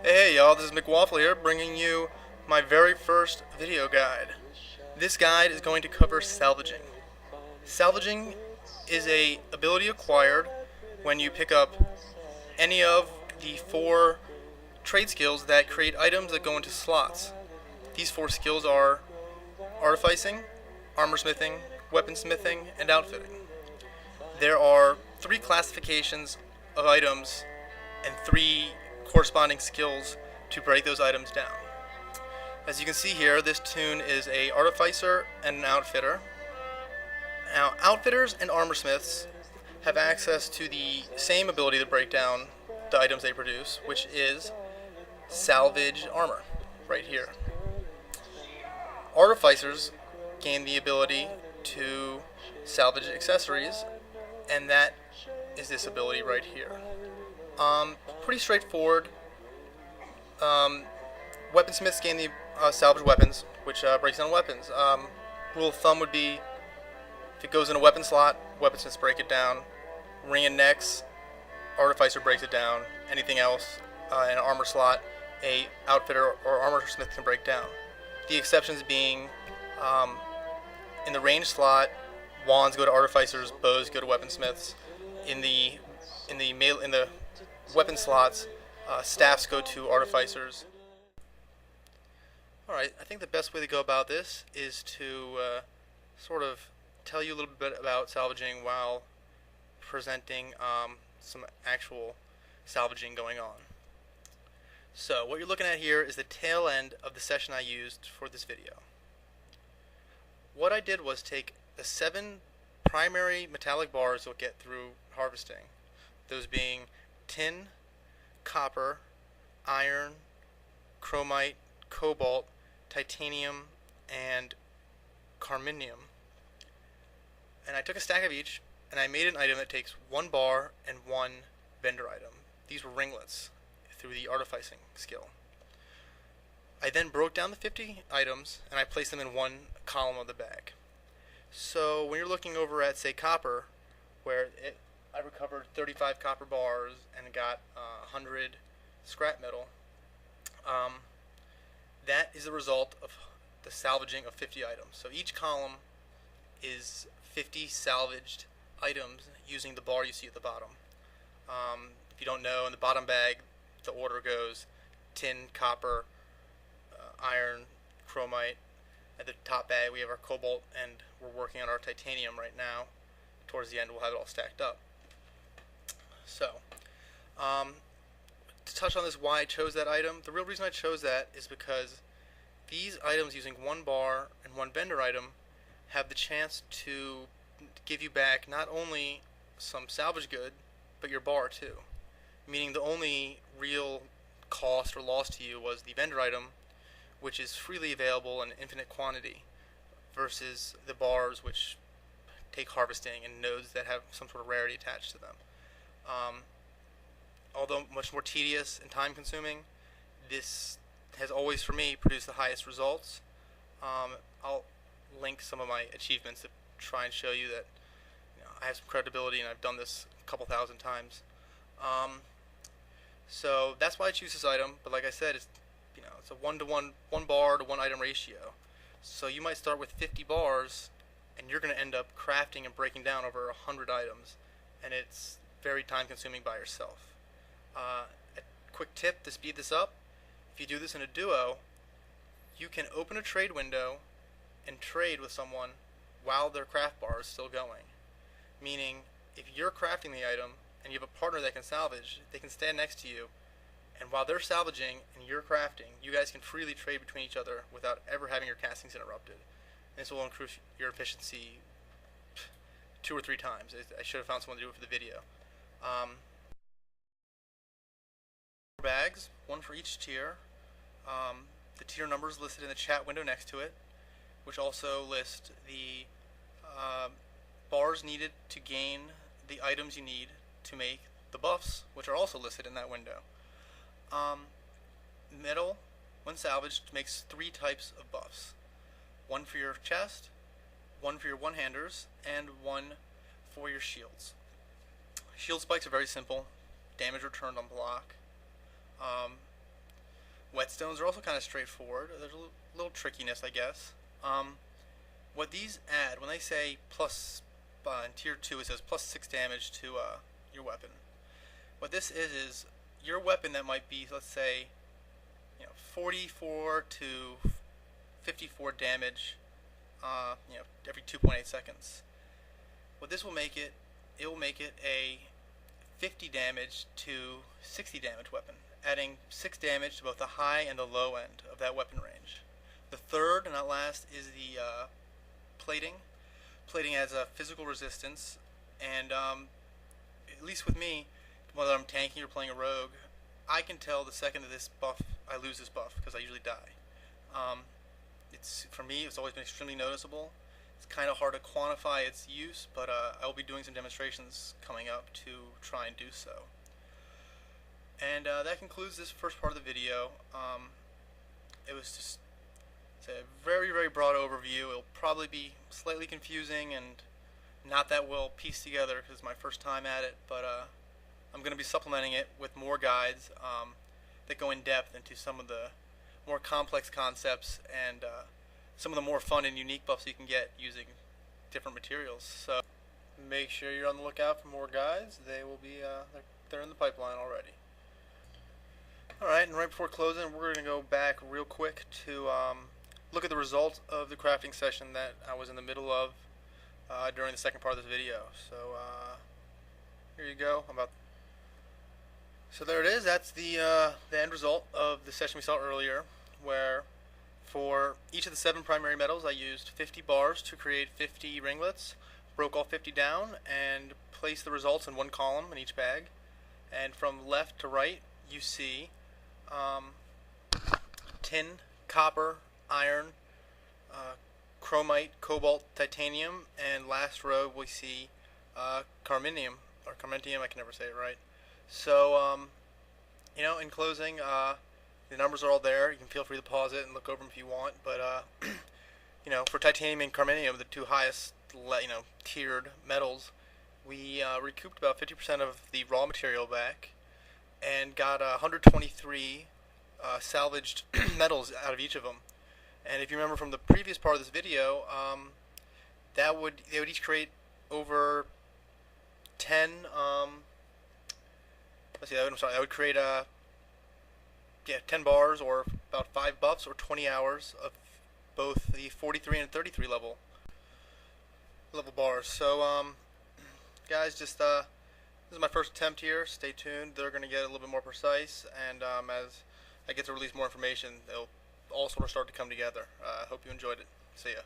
Hey y'all, this is McWaffles here, bringing you my very first video guide. This guide is going to cover salvaging. Salvaging is a ability acquired when you pick up any of the four trade skills that create items that go into slots. These four skills are artificing, armorsmithing, weaponsmithing, and outfitting. There are three classifications of items and three corresponding skills to break those items down. As you can see here, this toon is a artificer and an outfitter. Now, outfitters and armorsmiths have access to the same ability to break down the items they produce, which is salvaged armor, right here. Artificers gain the ability to salvage accessories, and that is this ability right here. Pretty straightforward. Weaponsmiths gain the salvage weapons, which breaks down weapons. Rule of thumb would be, if it goes in a weapon slot, weaponsmiths break it down. Ring and necks, artificer breaks it down. Anything else in an armor slot, a outfitter or armorsmith can break down. The exceptions being, in the range slot, wands go to artificers, bows go to weaponsmiths. In the weapon slots, staffs go to artificers. Alright, I think the best way to go about this is to sort of tell you a little bit about salvaging while presenting some actual salvaging going on. So, what you're looking at here is the tail end of the session I used for this video. What I did was take the 7 primary metallic bars you'll get through harvesting, those being tin, copper, iron, chromite, cobalt, titanium, and carminium. And I took a stack of each, and I made an item that takes 1 bar and 1 vendor item. These were ringlets through the artificing skill. I then broke down the 50 items, and I placed them in one column of the bag. So when you're looking over at, say, copper, where I recovered 35 copper bars and got 100 scrap metal, that is the result of the salvaging of 50 items. So each column is 50 salvaged items using the bar you see at the bottom. If you don't know, in the bottom bag, the order goes tin, copper, iron, chromite. At the top bag, we have our cobalt, and we're working on our titanium right now. Towards the end, we'll have it all stacked up. So, to touch on this, why I chose that item, the real reason I chose that is because these items using 1 bar and 1 vendor item have the chance to give you back not only some salvage good, but your bar too. Meaning the only real cost or loss to you was the vendor item, which is freely available in infinite quantity, versus the bars, which take harvesting and nodes that have some sort of rarity attached to them. Although much more tedious and time consuming, this has always, for me, produced the highest results. I'll link some of my achievements to try and show you that I have some credibility and I've done this a couple thousand times. So that's why I choose this item, but like I said, it's a 1-to-1, 1 bar to 1 item ratio. So you might start with 50 bars, and you're going to end up crafting and breaking down over 100 items, and it's very time consuming by yourself. A quick tip to speed this up: if you do this in a duo, you can open a trade window and trade with someone while their craft bar is still going. Meaning, if you're crafting the item and you have a partner that can salvage, they can stand next to you, and while they're salvaging and you're crafting, you guys can freely trade between each other without ever having your castings interrupted. And this will increase your efficiency 2 or 3 times. I should have found someone to do it for the video. Bags, 1 for each tier. The tier number is listed in the chat window next to it, which also lists the bars needed to gain the items you need to make the buffs, which are also listed in that window. Metal, when salvaged, makes 3 types of buffs. 1 for your chest, 1 for your one-handers, and 1 for your shields. Shield spikes are very simple. Damage returned on block. Whetstones are also kind of straightforward. There's a little trickiness, I guess. What these add, when they say plus, in tier 2 it says plus 6 damage to your weapon. What this is your weapon that might be, let's say, 44 to 54 damage, every 2.8 seconds. What this will make it, will make it a 50 damage to 60 damage weapon, adding 6 damage to both the high and the low end of that weapon range. The third, and not last, is the plating. Plating adds a physical resistance, and at least with me, whether I'm tanking or playing a rogue, I can tell the second of this buff, I lose this buff, because I usually die. For me, it's always been extremely noticeable. It's kind of hard to quantify its use, but I will be doing some demonstrations coming up to try and do so. And that concludes this first part of the video. It was just a very, very broad overview. It'll probably be slightly confusing and not that well pieced together because it's my first time at it, but I'm going to be supplementing it with more guides that go in depth into some of the more complex concepts and some of the more fun and unique buffs you can get using different materials. So make sure you're on the lookout for more guides. They will be they're in the pipeline already. Alright, and right before closing, we're going to go back real quick to look at the results of the crafting session that I was in the middle of during the second part of this video. So here you go. So there it is. That's the end result of the session we saw earlier, where for each of the 7 primary metals I used 50 bars to create 50 ringlets, broke all 50 down, and placed the results in one column in each bag. And from left to right you see tin, copper, iron, chromite, cobalt, titanium, and last row we see carminium, or carmentium, I can never say it right. So, in closing, the numbers are all there. You can feel free to pause it and look over them if you want, but, for titanium and carminium, the 2 highest, tiered metals, we recouped about 50% of the raw material back and got 123 salvaged metals out of each of them. And if you remember from the previous part of this video, they would each create over 10. That would create 10 bars, or about 5 buffs, or 20 hours of both the 43 and 33 level bars. So, guys, just this is my first attempt here. Stay tuned. They're going to get a little bit more precise, and as I get to release more information, they'll all sort of start to come together. Hope you enjoyed it. See ya.